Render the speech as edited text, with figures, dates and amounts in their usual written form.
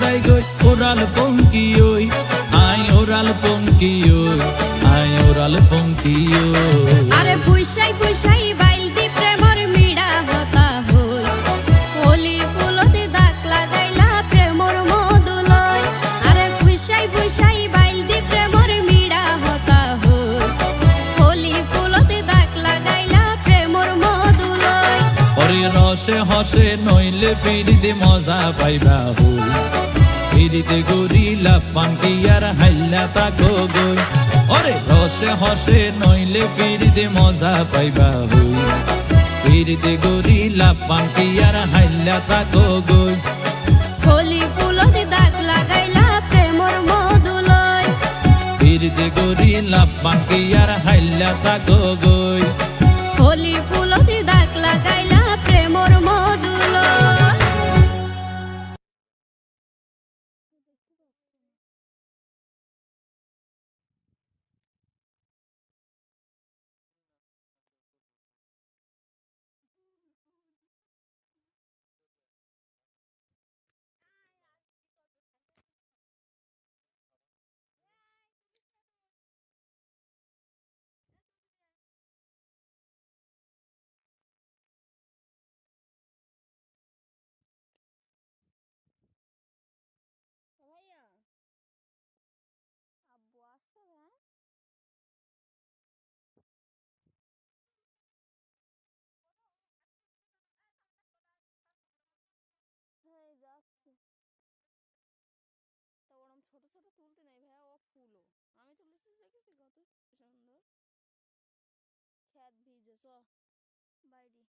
যাই গই ওরাল পঙ্কি ওই আই ওরাল পঙ্কি ওই আই ওরাল পঙ্কি ওই আরে ফুইসাই ফুইসাই বাইল দি প্রেমর মিড়া হতা হই হোলি ফুলতে দাগ লাগাইলা প্রেমর মধুলয় আরে ফুইসাই ফুইসাই বাইল দি প্রেমর মিড়া হতা হই হোলি ফুলতে দাগ লাগাইলা প্রেমর মধুলয় ওরে রসে হসে নইলে ফিরিতে মজা পাইবা হই ফিরিতে গরিলা পান্তি আর হাইলা তাকো গই ওরে রসে হসে নইলে ফিরিতে মজা পাইবা হই ফিরিতে গরিলা পান্তি আর হাইলা তাকো গই হোলি ফুলতে দাগ লাগাইলা প্রেমর মধুলয় ফিরিতে গরিলা পান্তি আর হাইলা তাকো গই হোলি ফুলতে দাগ লাগাইলা প্রেমর মধুলয় ভাইয়া আব্বু আসছে হ্যাঁ হ্যাঁ যাচ্ছি তা ওরম ছোট ছোট তুলতে নেই ভাইয়া ও ফুলো আমি তুলেছি দেখেছি কত সুন্দর খ্যাত ভিজে চ বাইরে